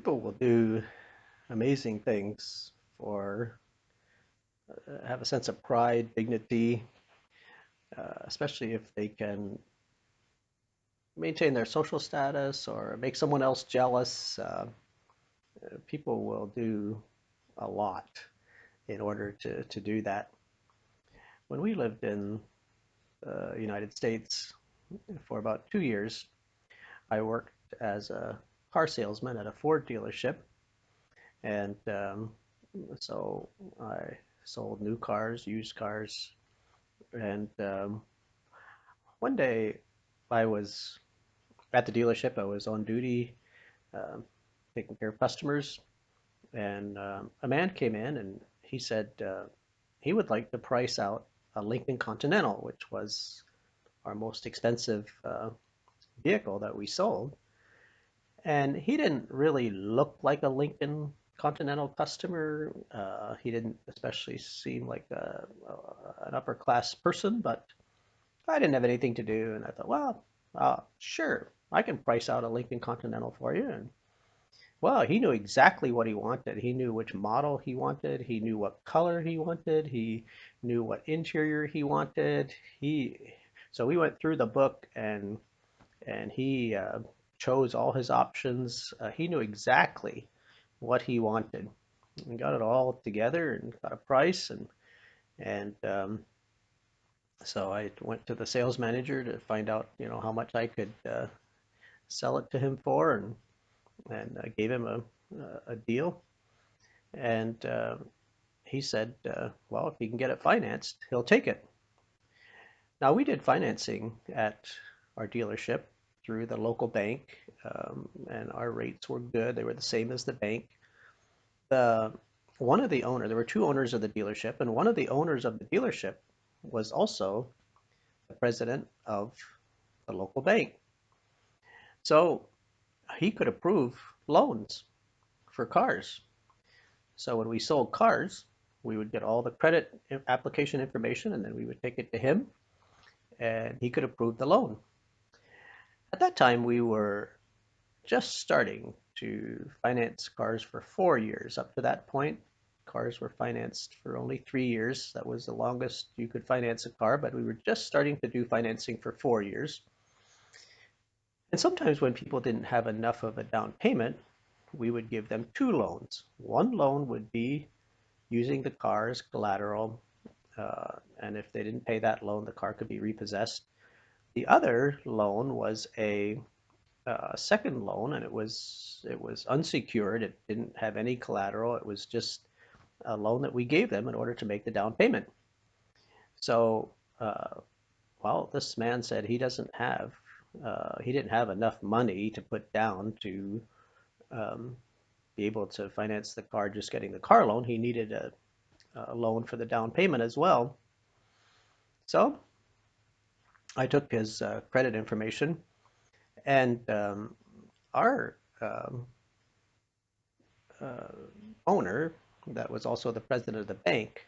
People will do amazing things for have a sense of pride, dignity, especially if they can maintain their social status or make someone else jealous. People will do a lot in order to do that. When we lived in the United States for about 2 years, I worked as a car salesman at a Ford dealership, and so I sold new cars, used cars, and one day I was at the dealership. I was on duty, um, taking care of customers, and a man came in and he said he would like to price out a Lincoln Continental, which was our most expensive vehicle that we sold. And he didn't really look like a Lincoln Continental customer. He didn't especially seem like an upper class person, but I didn't have anything to do. And I thought, well, sure, I can price out a Lincoln Continental for you. And well, he knew exactly what he wanted. He knew which model he wanted. He knew what color he wanted. He knew what interior he wanted. He so we went through the book and he chose all his options. He knew exactly what he wanted. We got it all together and got a price and so I went to the sales manager to find out, how much I could sell it to him for, and I gave him a deal. And he said, well, if he can get it financed, he'll take it. Now, we did financing at our dealership through the local bank, and our rates were good. They were the same as the bank. The One of the owners, there were two owners of the dealership, and one of the owners of the dealership was also the president of the local bank. So he could approve loans for cars. So when we sold cars, we would get all the credit application information and then we would take it to him and he could approve the loan. At that time, we were just starting to finance cars for 4 years. Up to that point, cars were financed for only 3 years. That was the longest you could finance a car, but we were just starting to do financing for 4 years. And sometimes when people didn't have enough of a down payment, we would give them two loans. One loan would be using the car as collateral, and if they didn't pay that loan, the car could be repossessed. The other loan was a second loan, and it was unsecured. It didn't have any collateral. It was just a loan that we gave them in order to make the down payment. So, well, this man said he didn't have enough money to put down to um, be able to finance the car, just getting the car loan. He needed a loan for the down payment as well. So I took his credit information, and our uh, owner, that was also the president of the bank,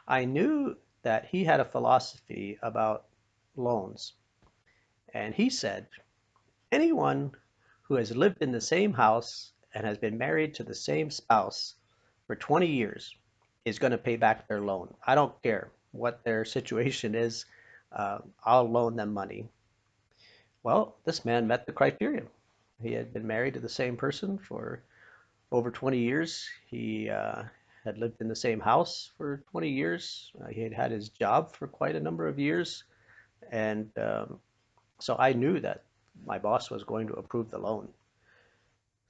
I knew that he had a philosophy about loans. And he said, anyone who has lived in the same house and has been married to the same spouse for 20 years is going to pay back their loan. I don't care what their situation is, I'll loan them money. Well, this man met the criteria. He had been married to the same person for over 20 years. He had lived in the same house for 20 years. He had had his job for quite a number of years. And so I knew that my boss was going to approve the loan.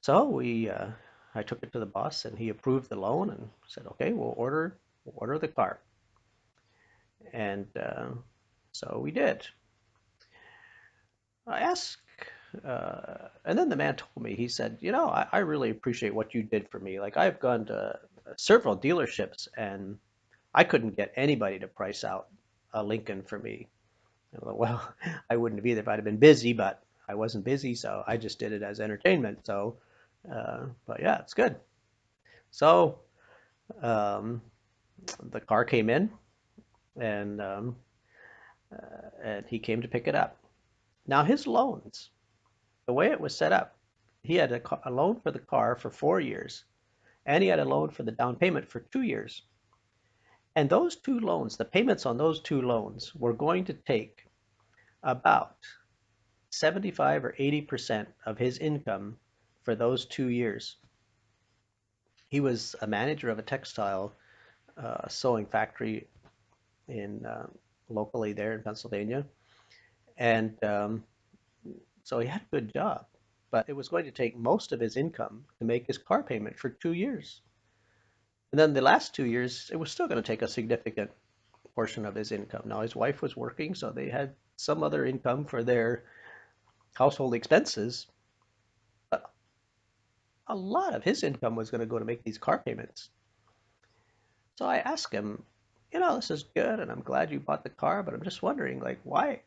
So I took it to the boss, and he approved the loan and said, "Okay, we'll order the car." And so we did. I asked, and then the man told me, he said, I really appreciate what you did for me. Like, I've gone to several dealerships, and I couldn't get anybody to price out a Lincoln for me. I thought, well, I wouldn't have either if I'd have been busy, but I wasn't busy, so I just did it as entertainment. So, but yeah, it's good. So um, the car came in, and and he came to pick it up. Now his loans, the way it was set up, he had a loan for the car for 4 years, and he had a loan for the down payment for 2 years. And those two loans, the payments on those two loans were going to take about 75 or 80% of his income for those 2 years. He was a manager of a textile sewing factory in locally there in Pennsylvania, and so he had a good job. But it was going to take most of his income to make his car payment for 2 years. And then the last 2 years, it was still going to take a significant portion of his income. Now, his wife was working, so they had some other income for their household expenses, but a lot of his income was going to go to make these car payments. So I asked him, this is good, and I'm glad you bought the car, but I'm just wondering, like, why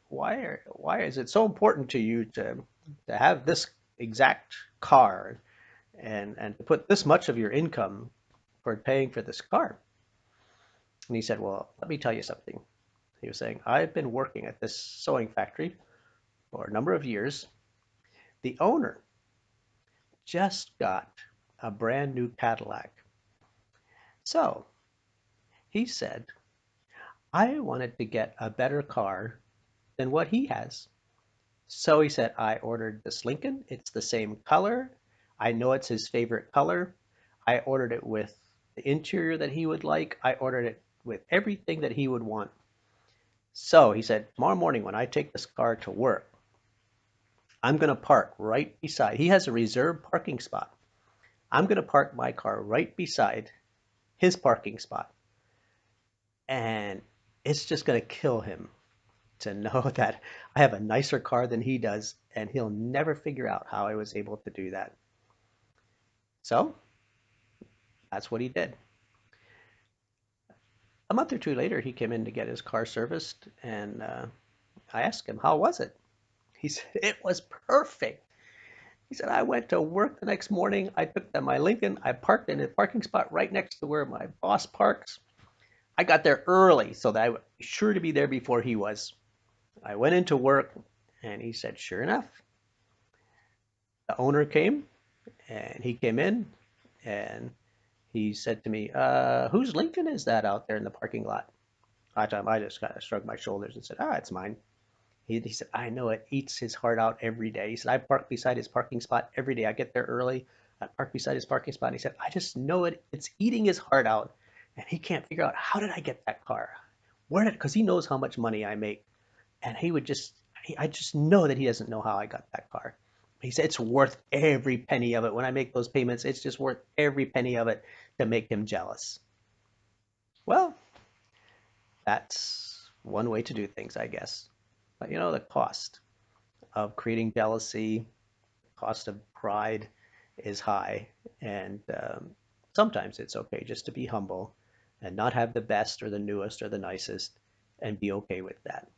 is it so important to you to have this exact car and to put this much of your income for paying for this car? And he said, well, let me tell you something. He was saying, I've been working at this sewing factory for a number of years. The owner just got a brand new Cadillac. So he said, I wanted to get a better car than what he has. So he said, I ordered this Lincoln. It's the same color. I know it's his favorite color. I ordered it with the interior that he would like. I ordered it with everything that he would want. So he said, tomorrow morning when I take this car to work, I'm going to park right beside. He has a reserved parking spot. I'm going to park my car right beside his parking spot. And it's just going to kill him to know that I have a nicer car than he does, and he'll never figure out how I was able to do that. So that's what he did. A month or two later, he came in to get his car serviced, and I asked him, how was it? He said, it was perfect. He said, I went to work the next morning. I took my Lincoln. I parked in a parking spot right next to where my boss parks. I got there early so that I was sure to be there before he was. I went into work, and he said, sure enough, the owner came, and he came in, and he said to me, whose Lincoln is that out there in the parking lot? I just kind of shrugged my shoulders and said, it's mine. He said, I know it eats his heart out every day. He said, I park beside his parking spot every day. I get there early. I park beside his parking spot. And he said, I just know it's eating his heart out. And he can't figure out, how did I get that car? Because he knows how much money I make. And I just know that he doesn't know how I got that car. He said, it's worth every penny of it. When I make those payments, it's just worth every penny of it to make him jealous. Well, that's one way to do things, I guess. But the cost of creating jealousy, cost of pride is high. And sometimes it's okay just to be humble and not have the best or the newest or the nicest and be okay with that.